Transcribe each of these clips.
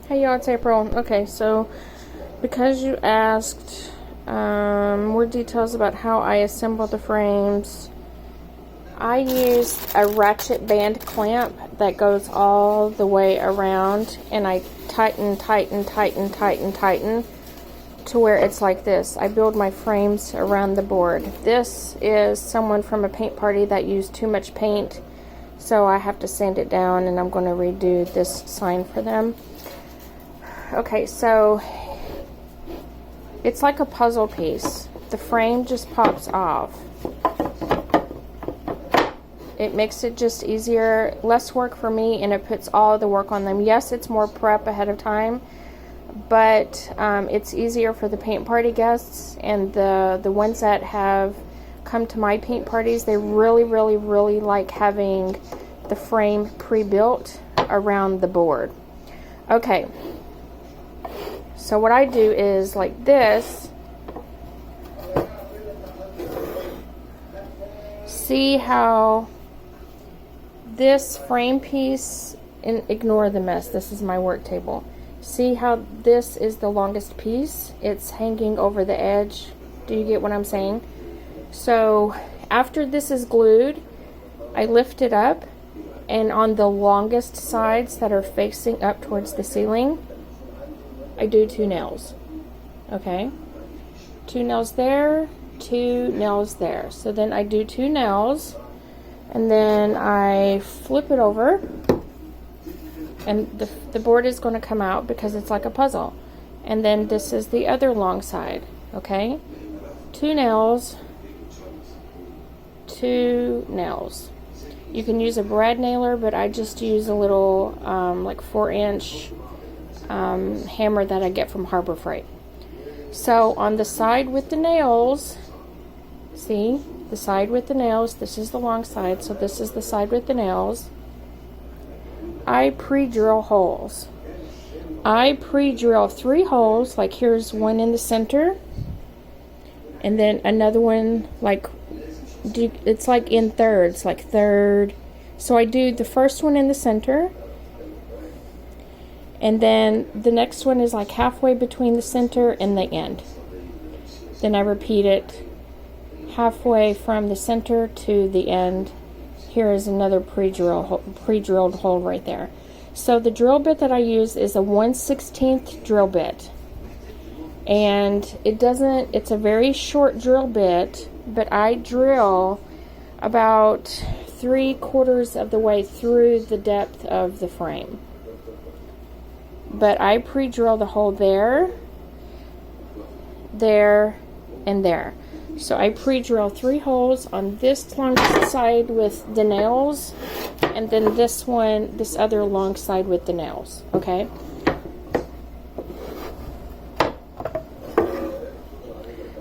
Hey y'all, it's April. Okay, so because you asked more details about how I assemble the frames, I used a ratchet band clamp that goes all the way around, and I tighten to where it's like this. I build my frames around the board. This is someone from a paint party that used too much paint, so I have to sand it down, and I'm going to redo this sign for them. Okay, so it's like a puzzle piece. The frame just pops off. It makes it just easier, less work for me, and it puts all the work on them. Yes, it's more prep ahead of time, but it's easier for the paint party guests, and the ones that have come to my paint parties, they really like having the frame pre-built around the board. Okay. So what I do is like this. See how this frame piece, and ignore the mess, this is my work table. See how this is the longest piece? It's hanging over the edge. Do you get what I'm saying? So after this is glued, I lift it up, and on the longest sides that are facing up towards the ceiling, I do 2 nails. Okay, 2 nails there, 2 nails there. So then I do 2 nails, and then I flip it over, and the board is going to come out because it's like a puzzle. And then this is the other long side. Okay, 2 nails, 2 nails. You can use a brad nailer, but I just use a little like 4-inch hammer that I get from Harbor Freight. So on the side with the nails, see the side with the nails, this is the long side, so this is the side with the nails. I pre-drill holes. I pre-drill 3 holes, like here's one in the center, and then another one, like it's like in thirds, like third. So I do the first one in the center, and then the next one is like halfway between the center and the end. Then I repeat it halfway from the center to the end. Here is another pre-drilled hole right there. So the drill bit that I use is a 1/16 drill bit. And it's a very short drill bit, but I drill about 3/4 of the way through the depth of the frame. But I pre-drill the hole there, there, and there. So I pre-drill 3 holes on this long side with the nails, and then this other long side with the nails. Okay?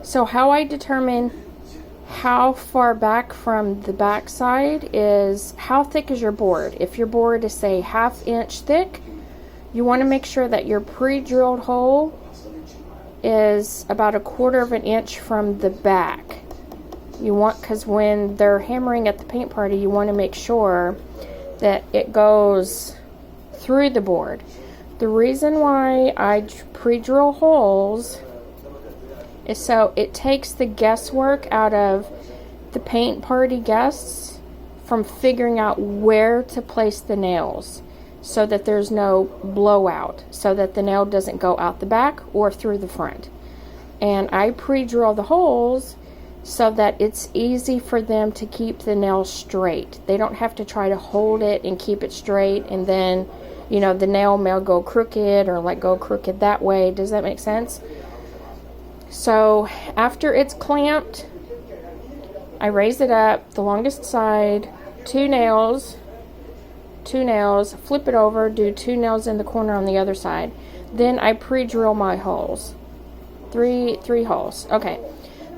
So how I determine how far back from the back side is how thick is your board. If your board is, say, 1/2 inch thick, you want to make sure that your pre-drilled hole is about 1/4 of an inch from the back. You want, because when they're hammering at the paint party, you want to make sure that it goes through the board. The reason why I pre-drill holes is so it takes the guesswork out of the paint party guests from figuring out where to place the nails, so that there's no blowout, so that the nail doesn't go out the back or through the front. And I pre-drill the holes so that it's easy for them to keep the nail straight. They don't have to try to hold it and keep it straight, and then, you know, the nail may go crooked or like go crooked that way. Does that make sense? So after it's clamped, I raise it up, the longest side, 2 nails, 2 nails, flip it over, do 2 nails in the corner on the other side. Then I pre-drill my holes. 3 holes. Okay.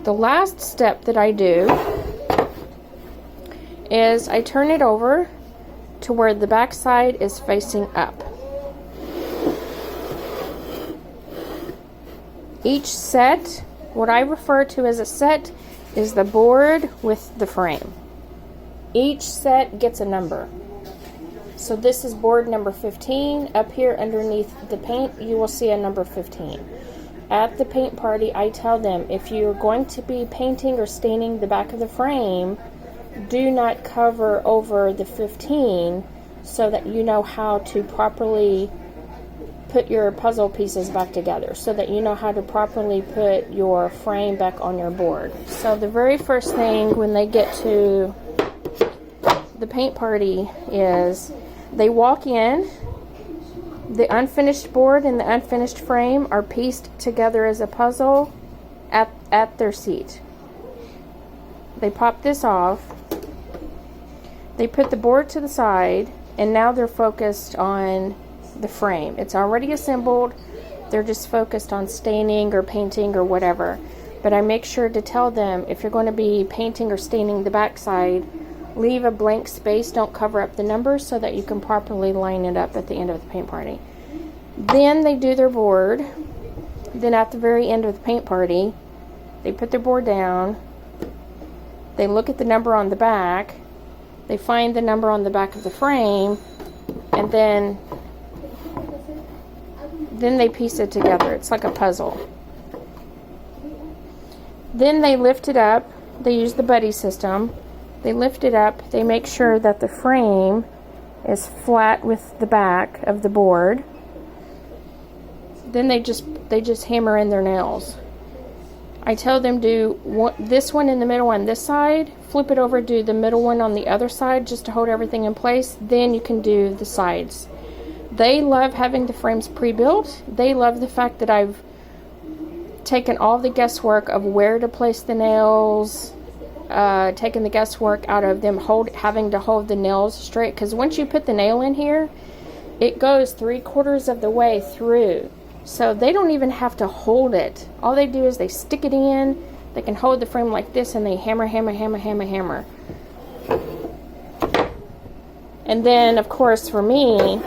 The last step that I do is I turn it over to where the back side is facing up. Each set, what I refer to as a set, is the board with the frame. Each set gets a number. So this is board number 15. Up here underneath the paint, you will see a number 15. At the paint party, I tell them, if you're going to be painting or staining the back of the frame, do not cover over the 15 so that you know how to properly put your puzzle pieces back together, so that you know how to properly put your frame back on your board. So the very first thing when they get to the paint party is they walk in. The unfinished board and the unfinished frame are pieced together as a puzzle at their seat. They pop this off. They put the board to the side, and now they're focused on the frame. It's already assembled. They're just focused on staining or painting or whatever. But I make sure to tell them, if you're going to be painting or staining the backside, leave a blank space. Don't cover up the numbers so that you can properly line it up at the end of the paint party. Then they do their board. Then at the very end of the paint party, they put their board down. They look at the number on the back. They find the number on the back of the frame, and then they piece it together. It's like a puzzle. Then they lift it up. They use the buddy system. They lift it up. They make sure that the frame is flat with the back of the board. Then they just hammer in their nails. I tell them do this one in the middle on this side, flip it over, do the middle one on the other side just to hold everything in place. Then you can do the sides. They love having the frames pre-built. They love the fact that I've taken all the guesswork of where to place the nails, taking the guesswork out of them having to hold the nails straight, because once you put the nail in here, it goes 3/4 of the way through, so they don't even have to hold it. All they do is they stick it in. They can hold the frame like this, and they hammer. And then, of course, for me,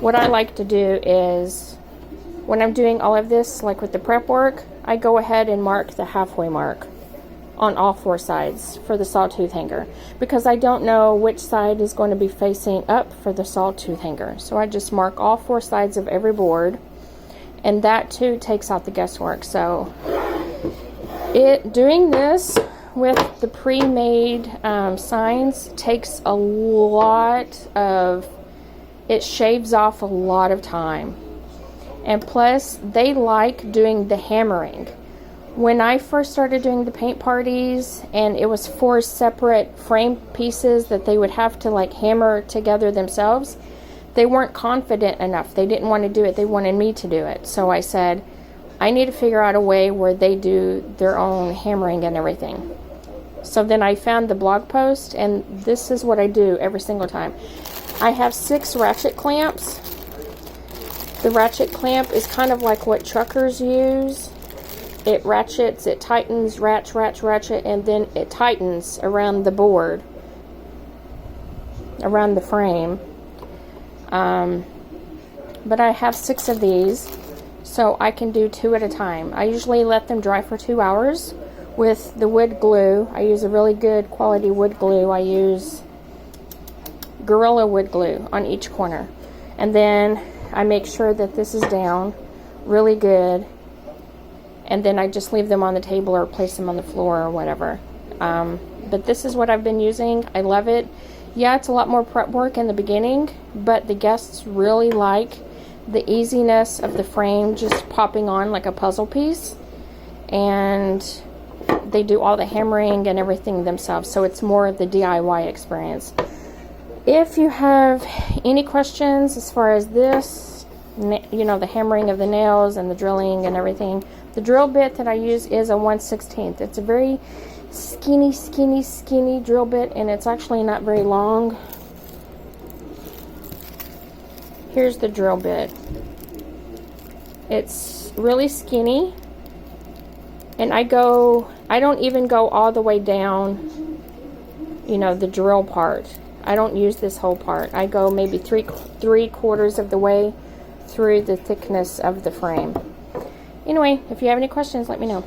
what I like to do is, when I'm doing all of this, like with the prep work, I go ahead and mark the halfway mark on all 4 sides for the sawtooth hanger, because I don't know which side is going to be facing up for the sawtooth hanger. So I just mark all 4 sides of every board, and that too takes out the guesswork. So doing this with the pre-made signs takes a lot of, it shaves off a lot of time. And plus, they like doing the hammering. When I first started doing the paint parties, and it was 4 separate frame pieces that they would have to like hammer together themselves, they weren't confident enough. They didn't want to do it. They wanted me to do it. So I said, I need to figure out a way where they do their own hammering and everything. So then I found the blog post, and this is what I do every single time. I have 6 ratchet clamps. The ratchet clamp is kind of like what truckers use. It ratchets, it tightens, ratchet, and then it tightens around the board, around the frame. But I have 6 of these, so I can do 2 at a time. I usually let them dry for 2 hours with the wood glue. I use a really good quality wood glue. I use Gorilla wood glue on each corner. And then I make sure that this is down really good, and then I just leave them on the table or place them on the floor or whatever. But this is what I've been using. I love it. Yeah, it's a lot more prep work in the beginning, but the guests really like the easiness of the frame just popping on like a puzzle piece, and they do all the hammering and everything themselves, so it's more of the DIY experience. If you have any questions as far as this, the hammering of the nails and the drilling and everything, the drill bit that I use is a 1/16. It's a very skinny drill bit, and it's actually not very long. Here's the drill bit. It's really skinny, and I don't even go all the way down, the drill part. I don't use this whole part. I go maybe 3/4 of the way through the thickness of the frame. Anyway, if you have any questions, let me know.